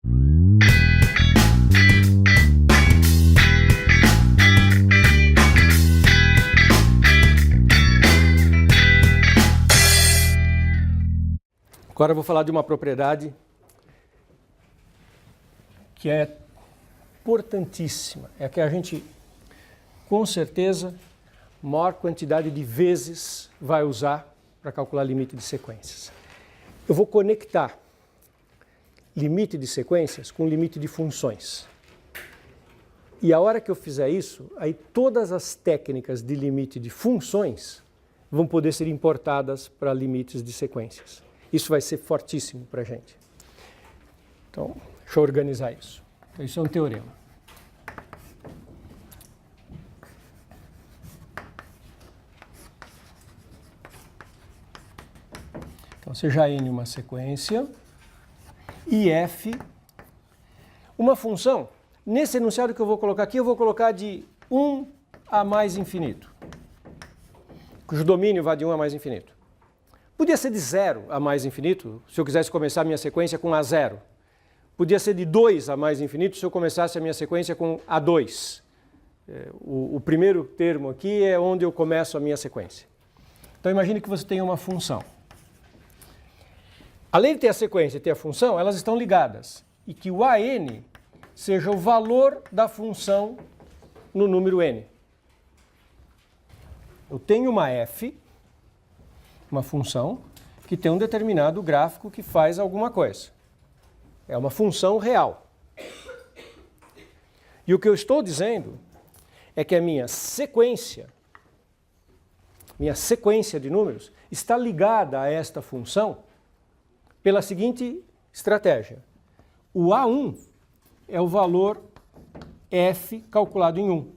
Agora eu vou falar de uma propriedade que é importantíssima. É que a gente, com certeza, maior quantidade de vezes vai usar para calcular limite de sequências. Eu vou conectar limite de sequências com limite de funções. E a hora que eu fizer isso, aí todas as técnicas de limite de funções vão poder ser importadas para limites de sequências. Isso vai ser fortíssimo para a gente. Então, deixa eu organizar isso. Então, isso é um teorema. Então, seja n uma sequência e f uma função. Nesse enunciado que eu vou colocar aqui, eu vou colocar de 1 a mais infinito, cujo domínio vai de 1 a mais infinito. Podia ser de 0 a mais infinito, se eu quisesse começar a minha sequência com A0. Podia ser de 2 a mais infinito, se eu começasse a minha sequência com A2. O primeiro termo aqui é onde eu começo a minha sequência. Então, imagine que você tem uma função. Além de ter a sequência e ter a função, elas estão ligadas. E que o AN seja o valor da função no número n. Eu tenho uma f, uma função, que tem um determinado gráfico que faz alguma coisa. É uma função real. E o que eu estou dizendo é que a minha sequência de números está ligada a esta função pela seguinte estratégia. O A1 é o valor f calculado em 1.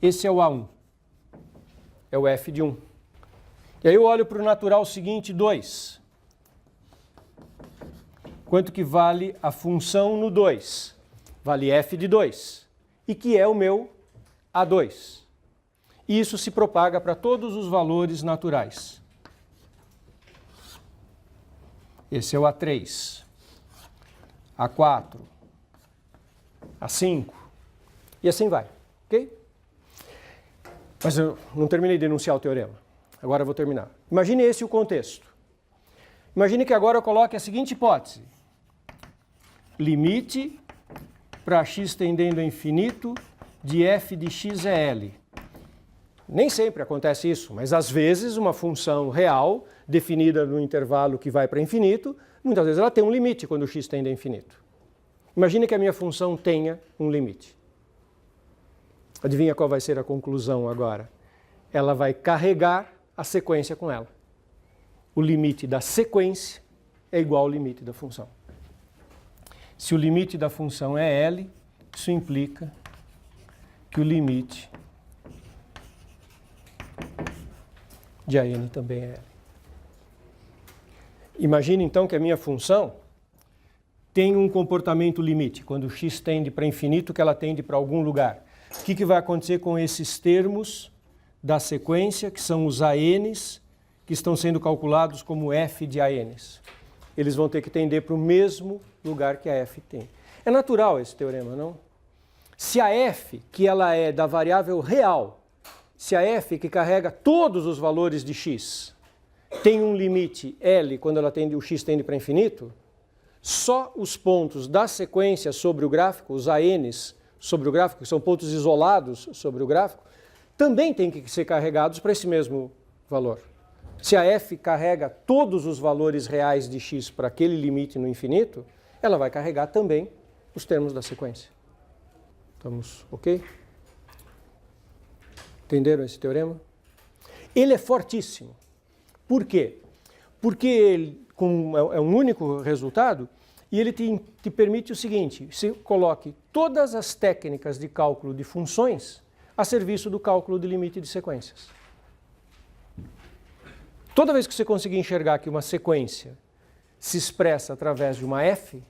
Esse é o A1. É o f de 1. E aí eu olho para o natural seguinte, 2. Quanto que vale a função no 2? Vale f de 2. E que é o meu A2. E isso se propaga para todos os valores naturais. Esse é o A3. A4. A5. E assim vai. Ok? Mas eu não terminei de enunciar o teorema. Agora eu vou terminar. Imagine esse o contexto. Imagine que agora eu coloque a seguinte hipótese. Limite para x tendendo a infinito de f de x é L. Nem sempre acontece isso, mas às vezes uma função real, definida no intervalo que vai para infinito, muitas vezes ela tem um limite quando x tende a infinito. Imagine que a minha função tenha um limite. Adivinha qual vai ser a conclusão agora? Ela vai carregar a sequência com ela. O limite da sequência é igual ao limite da função. Se o limite da função é L, isso implica que o limite de AN também é L. Imagine então que a minha função tem um comportamento limite. Quando x tende para infinito, que ela tende para algum lugar. O que vai acontecer com esses termos da sequência, que são os ANs, que estão sendo calculados como f de ANs? Eles vão ter que tender para o mesmo lugar que a f tem. É natural esse teorema, não? Se a f, que ela é da variável real, se a f que carrega todos os valores de x, tem um limite L quando ela tende, o x tende para infinito, só os pontos da sequência sobre o gráfico, os ANs, sobre o gráfico, que são pontos isolados sobre o gráfico, também têm que ser carregados para esse mesmo valor. Se a f carrega todos os valores reais de x para aquele limite no infinito, ela vai carregar também os termos da sequência. Estamos ok? Entenderam esse teorema? Ele é fortíssimo. Por quê? Porque ele é um único resultado e ele te permite o seguinte: você coloque todas as técnicas de cálculo de funções a serviço do cálculo de limite de sequências. Toda vez que você conseguir enxergar que uma sequência se expressa através de uma f,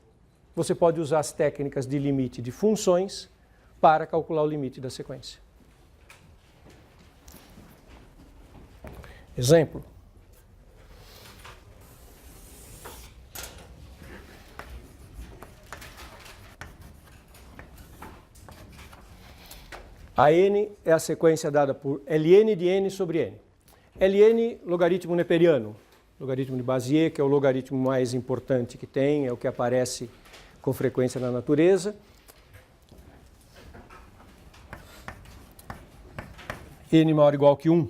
você pode usar as técnicas de limite de funções para calcular o limite da sequência. Exemplo. A n é a sequência dada por ln de n sobre n. Ln, logaritmo neperiano, logaritmo de Bézier, que é o logaritmo mais importante que tem, é o que aparece com frequência na natureza. N maior ou igual que 1.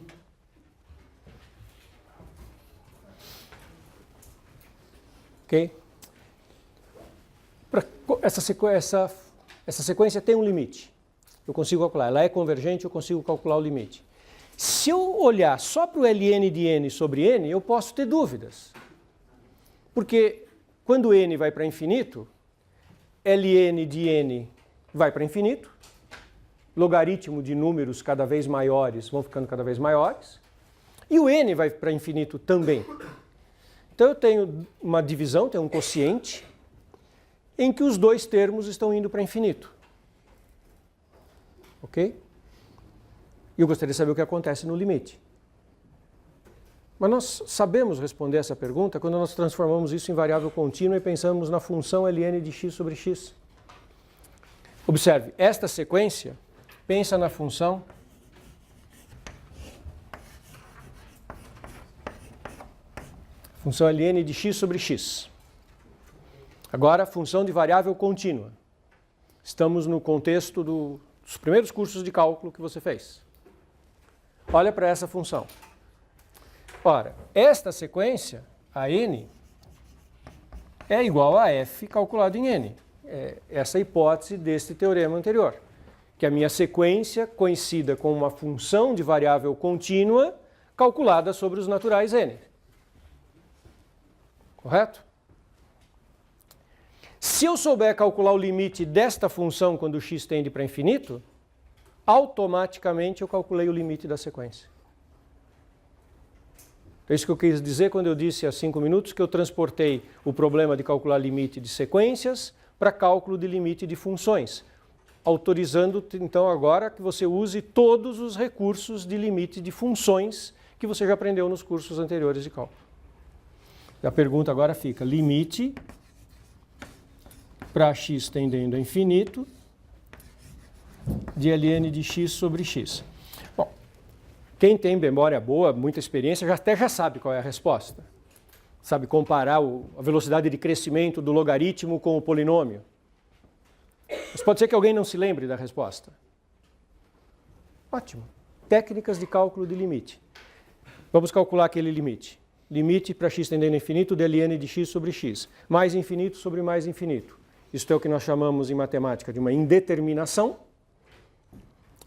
Ok? Essa sequência tem um limite. Eu consigo calcular. Ela é convergente, eu consigo calcular o limite. Se eu olhar só para o ln de n sobre n, eu posso ter dúvidas. Porque quando n vai para infinito, ln de n vai para infinito, logaritmo de números cada vez maiores vão ficando cada vez maiores, e o n vai para infinito também. Então eu tenho uma divisão, tenho um quociente, em que os dois termos estão indo para infinito. Ok? E eu gostaria de saber o que acontece no limite. Mas nós sabemos responder essa pergunta quando nós transformamos isso em variável contínua e pensamos na função ln de x sobre x. Observe, esta sequência pensa na função ln de x sobre x. Agora, função de variável contínua. Estamos no contexto dos primeiros cursos de cálculo que você fez. Olha para essa função. Ora, esta sequência, a n, é igual a f calculado em n. É essa a hipótese deste teorema anterior. Que a minha sequência coincida com uma função de variável contínua calculada sobre os naturais n. Correto? Se eu souber calcular o limite desta função quando o x tende para infinito, automaticamente eu calculei o limite da sequência. É isso que eu quis dizer quando eu disse há 5 minutos que eu transportei o problema de calcular limite de sequências para cálculo de limite de funções, autorizando então agora que você use todos os recursos de limite de funções que você já aprendeu nos cursos anteriores de cálculo. A pergunta agora fica, limite para x tendendo a infinito de ln de x sobre x. Bom, quem tem memória boa, muita experiência, já sabe qual é a resposta. Sabe comparar a velocidade de crescimento do logaritmo com o polinômio. Mas pode ser que alguém não se lembre da resposta. Ótimo. Técnicas de cálculo de limite. Vamos calcular aquele limite. Limite para x tendendo a infinito de ln de x sobre x. Mais infinito sobre mais infinito. Isto é o que nós chamamos em matemática de uma indeterminação.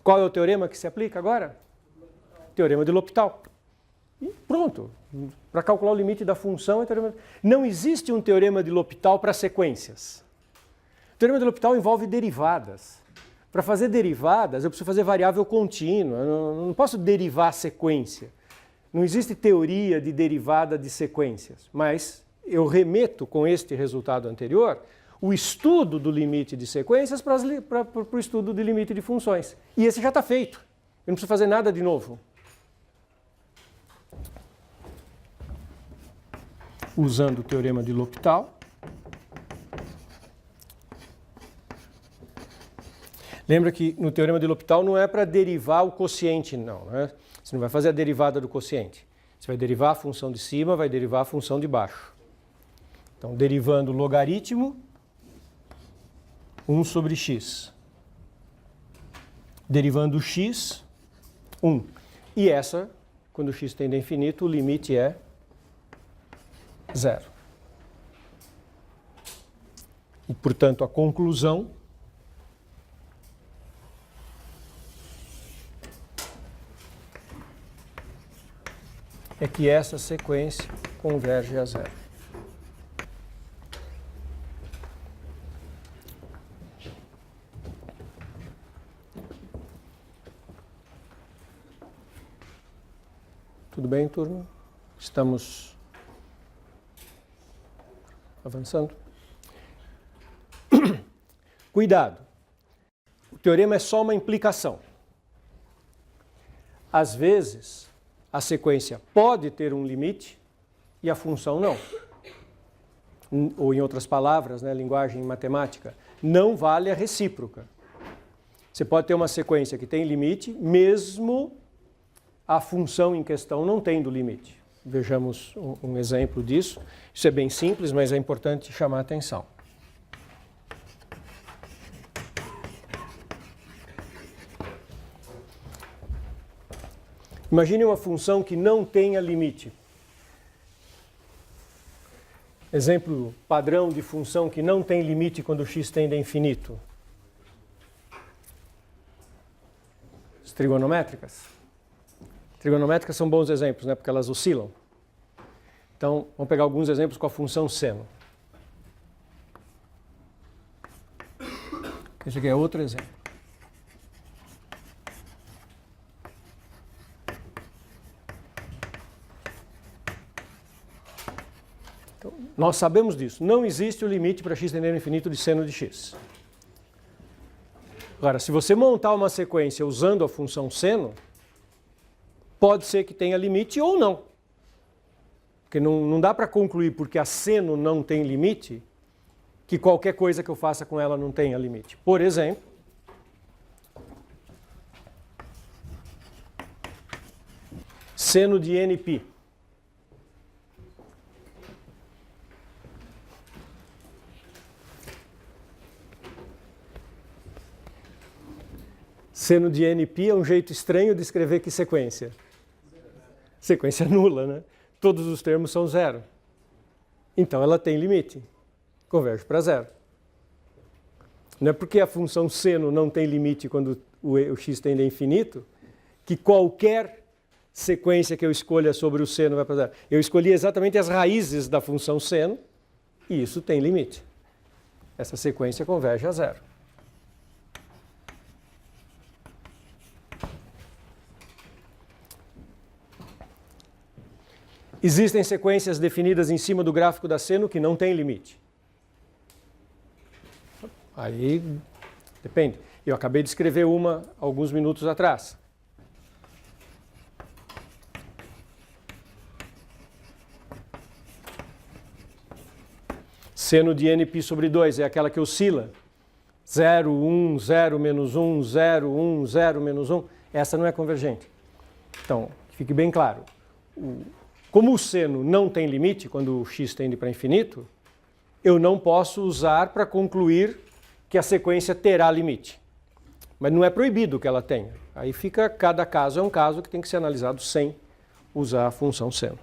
Qual é o teorema que se aplica agora? Teorema de L'Hopital. E pronto. Para calcular o limite da função, não existe um teorema de L'Hopital para sequências. O teorema de L'Hopital envolve derivadas. Para fazer derivadas, eu preciso fazer variável contínua. Eu não posso derivar a sequência. Não existe teoria de derivada de sequências. Mas eu remeto com este resultado anterior o estudo do limite de sequências para o estudo de limite de funções. E esse já está feito. Eu não preciso fazer nada de novo. Usando o teorema de L'Hopital. Lembra que no teorema de L'Hopital não é para derivar o quociente, não. Né? Você não vai fazer a derivada do quociente. Você vai derivar a função de cima, vai derivar a função de baixo. Então, derivando o logaritmo, 1 sobre x. Derivando o x, 1. E essa, quando o x tende a infinito, o limite é 0. E, portanto, a conclusão é que essa sequência converge a 0. Tudo bem, turma? Estamos avançando? Cuidado! O teorema é só uma implicação. Às vezes, a sequência pode ter um limite e a função não. Ou, em outras palavras, né, linguagem matemática, não vale a recíproca. Você pode ter uma sequência que tem limite, mesmo a função em questão não tendo limite. Vejamos um exemplo disso. Isso é bem simples, mas é importante chamar a atenção. Imagine uma função que não tenha limite. Exemplo padrão de função que não tem limite quando x tende a infinito. As trigonométricas. Trigonométricas são bons exemplos, né? Porque elas oscilam. Então, vamos pegar alguns exemplos com a função seno. Esse aqui é outro exemplo. Então, nós sabemos disso. Não existe o limite para x tendendo ao infinito de seno de x. Agora, se você montar uma sequência usando a função seno, pode ser que tenha limite ou não. Porque não dá para concluir, porque a seno não tem limite, que qualquer coisa que eu faça com ela não tenha limite. Por exemplo, seno de nπ. Seno de nπ é um jeito estranho de escrever que sequência? Sequência nula, né? Todos os termos são zero. Então ela tem limite. Converge para zero. Não é porque a função seno não tem limite quando o x tende a infinito, que qualquer sequência que eu escolha sobre o seno vai para zero. Eu escolhi exatamente as raízes da função seno e isso tem limite. Essa sequência converge a zero. Existem sequências definidas em cima do gráfico da seno que não tem limite. Aí depende. Eu acabei de escrever uma alguns minutos atrás. Seno de nπ sobre 2 é aquela que oscila. 0, 1, 0, menos 1, 0, 1, 0, menos 1. Essa não é convergente. Então, fique bem claro. Como o seno não tem limite, quando o x tende para infinito, eu não posso usar para concluir que a sequência terá limite. Mas não é proibido que ela tenha. Aí fica, cada caso é um caso que tem que ser analisado sem usar a função seno.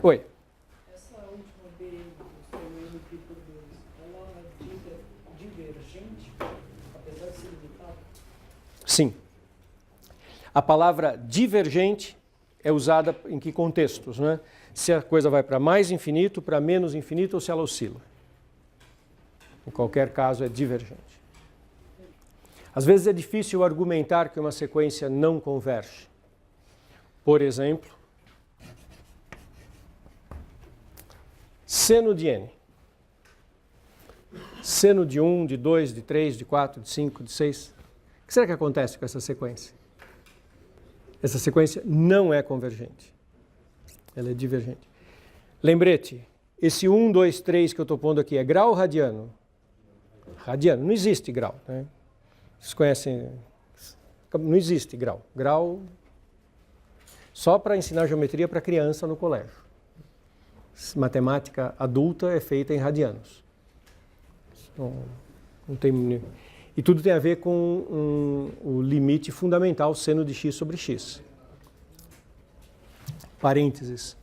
Oi? Essa última B do seno nπ por 2, ela é divergente, apesar de ser limitada? Sim. A palavra divergente é usada em que contextos, né? Se a coisa vai para mais infinito, para menos infinito ou se ela oscila. Em qualquer caso é divergente. Às vezes é difícil argumentar que uma sequência não converge. Por exemplo, seno de n. Seno de 1, de 2, de 3, de 4, de 5, de 6. O que será que acontece com essa sequência? Essa sequência não é convergente. Ela é divergente. Lembrete, esse 1, 2, 3 que eu estou pondo aqui é grau ou radiano? Radiano. Não existe grau, né? Vocês conhecem? Não existe grau. Grau só para ensinar geometria para criança no colégio. Matemática adulta é feita em radianos. Não tem... E tudo tem a ver com o limite fundamental seno de x sobre x. Parênteses.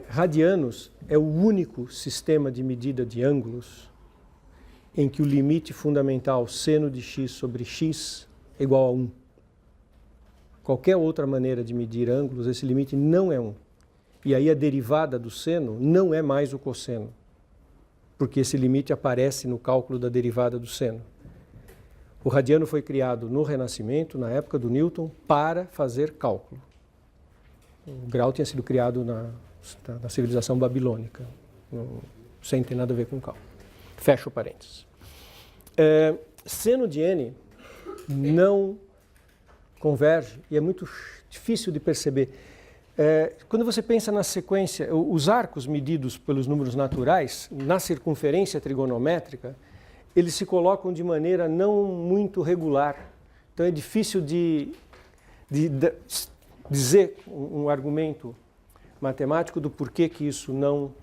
Radianos é o único sistema de medida de ângulos em que o limite fundamental seno de x sobre x é igual a 1. Qualquer outra maneira de medir ângulos, esse limite não é 1. E aí a derivada do seno não é mais o cosseno, porque esse limite aparece no cálculo da derivada do seno. O radiano foi criado no Renascimento, na época do Newton, para fazer cálculo. O grau tinha sido criado na civilização babilônica, sem ter nada a ver com cálculo. Fecha o parênteses. Seno de n não converge e é muito difícil de perceber. Quando você pensa na sequência, os arcos medidos pelos números naturais, na circunferência trigonométrica, eles se colocam de maneira não muito regular. Então é difícil de dizer um argumento matemático do porquê que isso não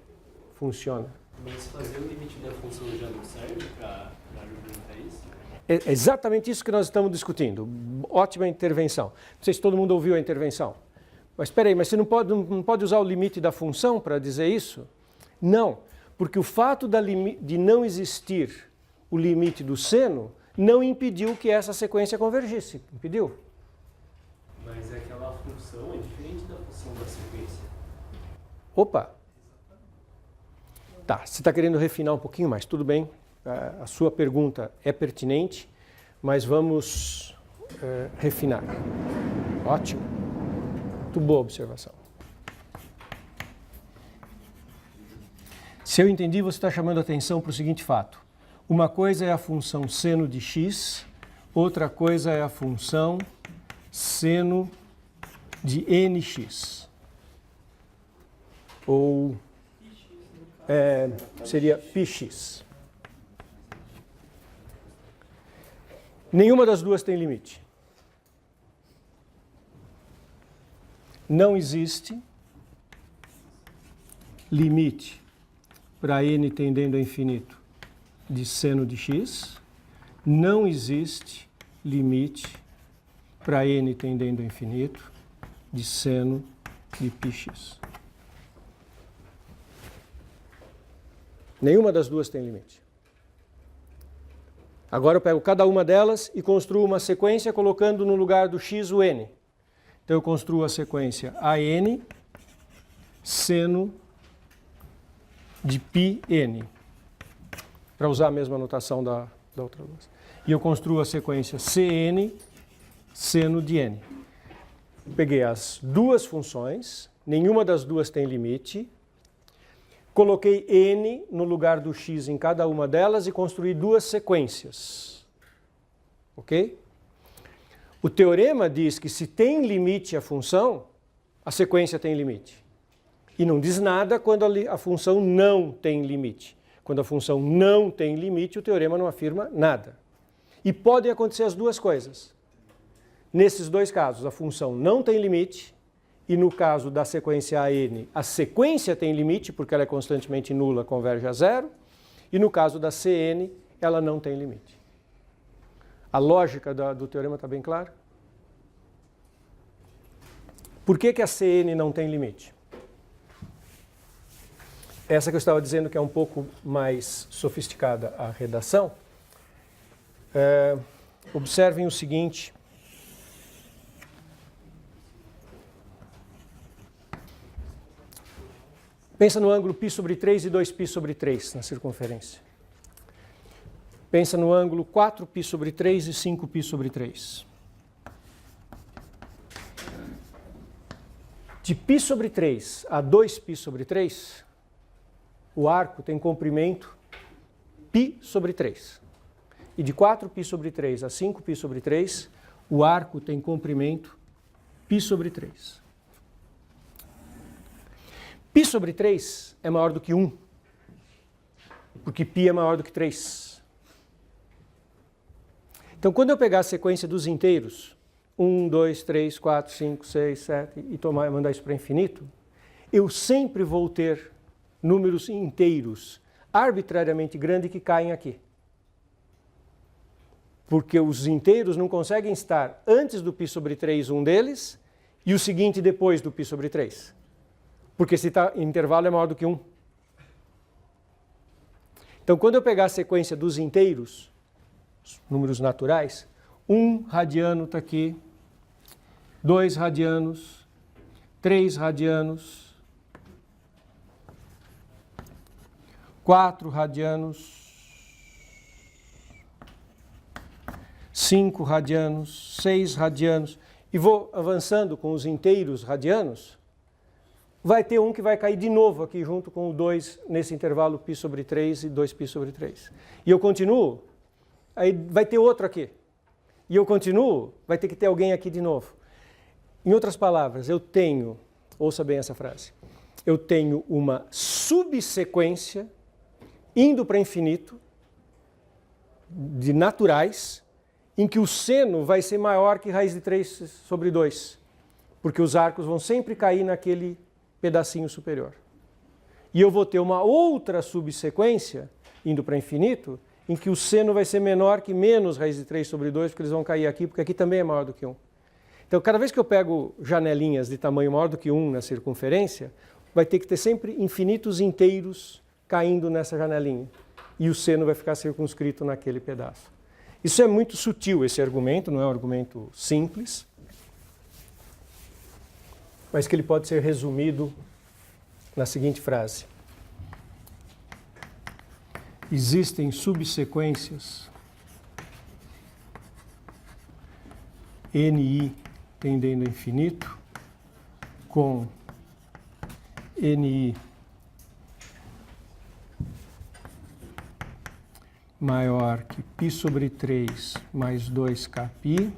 funciona. Mas fazer o limite da função já não serve para argumentar isso? É exatamente isso que nós estamos discutindo. Ótima intervenção. Não sei se todo mundo ouviu a intervenção. Mas espera aí, mas você não pode usar o limite da função para dizer isso? Não, porque o fato de não existir o limite do seno não impediu que essa sequência convergisse. Impediu? Mas aquela função é diferente da função da sequência. Opa! Tá, você está querendo refinar um pouquinho mais, tudo bem. A sua pergunta é pertinente, mas vamos refinar. Ótimo. Muito boa observação. Se eu entendi, você está chamando a atenção para o seguinte fato. Uma coisa é a função seno de x, outra coisa é a função seno de nx. Ou seria πx. Nenhuma das duas tem limite. Não existe limite para n tendendo a infinito de seno de x. Não existe limite para n tendendo a infinito de seno de πx. Nenhuma das duas tem limite. Agora eu pego cada uma delas e construo uma sequência colocando no lugar do x o n. Então eu construo a sequência AN seno de πn, para usar a mesma notação da outra vez. E eu construo a sequência CN seno de n. Peguei as duas funções, nenhuma das duas tem limite, coloquei n no lugar do x em cada uma delas e construí duas sequências. Ok? O teorema diz que se tem limite a função, a sequência tem limite. E não diz nada quando a função não tem limite. Quando a função não tem limite, o teorema não afirma nada. E podem acontecer as duas coisas. Nesses dois casos, a função não tem limite, e no caso da sequência AN, a sequência tem limite, porque ela é constantemente nula, converge a zero, e no caso da CN, ela não tem limite. A lógica do teorema está bem clara? Por que a CN não tem limite? Essa que eu estava dizendo que é um pouco mais sofisticada a redação. Observem o seguinte. Pensa no ângulo π sobre 3 e 2π sobre 3 na circunferência. Pensa no ângulo 4π sobre 3 e 5π sobre 3. De π sobre 3 a 2π sobre 3, o arco tem comprimento π sobre 3. E de 4π sobre 3 a 5π sobre 3, o arco tem comprimento π sobre 3. π sobre 3 é maior do que 1, porque π é maior do que 3. Então, quando eu pegar a sequência dos inteiros, 1, 2, 3, 4, 5, 6, 7, e mandar isso para infinito, eu sempre vou ter números inteiros arbitrariamente grandes que caem aqui. Porque os inteiros não conseguem estar antes do π sobre 3, um deles, e o seguinte depois do π sobre 3. Porque esse intervalo é maior do que 1. Então, quando eu pegar a sequência dos inteiros, os números naturais, 1 radiano está aqui, 2 radianos, 3 radianos, 4 radianos, 5 radianos, 6 radianos, e vou avançando com os inteiros radianos, vai ter um que vai cair de novo aqui junto com o 2 nesse intervalo π sobre 3 e 2π sobre 3. E eu continuo, aí vai ter outro aqui. E eu continuo, vai ter que ter alguém aqui de novo. Em outras palavras, eu tenho, ouça bem essa frase, eu tenho uma subsequência indo para infinito de naturais em que o seno vai ser maior que raiz de 3 sobre 2, porque os arcos vão sempre cair naquele pedacinho superior. E eu vou ter uma outra subsequência, indo para infinito, em que o seno vai ser menor que menos raiz de 3 sobre 2, porque eles vão cair aqui, porque aqui também é maior do que 1. Então, cada vez que eu pego janelinhas de tamanho maior do que 1 na circunferência, vai ter que ter sempre infinitos inteiros caindo nessa janelinha. E o seno vai ficar circunscrito naquele pedaço. Isso é muito sutil, esse argumento, não é um argumento simples, mas que ele pode ser resumido na seguinte frase: existem subsequências NI tendendo a infinito com NI maior que π sobre 3 mais 2kπ,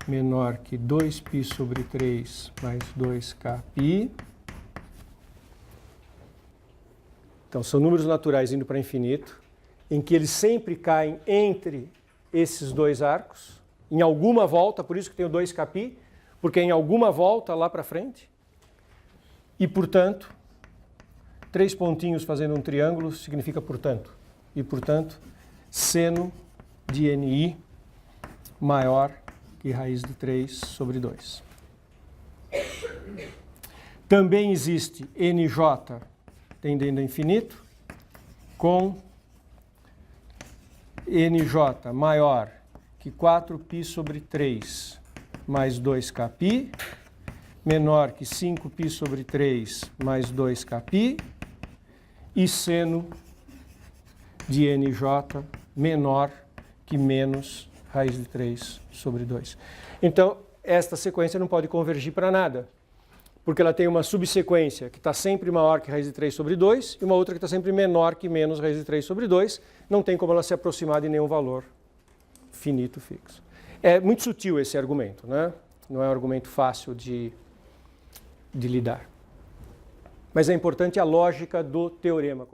menor que 2π sobre 3 mais 2kπ. Então, são números naturais indo para infinito, em que eles sempre caem entre esses dois arcos, em alguma volta, por isso que tem o 2kπ, porque é em alguma volta lá para frente. E, portanto, 3 pontinhos fazendo um triângulo significa portanto. E, portanto, seno de NI maior que raiz de 3 sobre 2. Também existe NJ tendendo a infinito com NJ maior que 4π sobre 3 mais 2kπ, menor que 5π sobre 3 mais 2kπ, e seno de NJ menor que menos raiz de 3 sobre 2. Então, esta sequência não pode convergir para nada, porque ela tem uma subsequência que está sempre maior que raiz de 3 sobre 2 e uma outra que está sempre menor que menos raiz de 3 sobre 2. Não tem como ela se aproximar de nenhum valor finito fixo. É muito sutil esse argumento, né? Não é um argumento fácil de lidar. Mas é importante a lógica do teorema.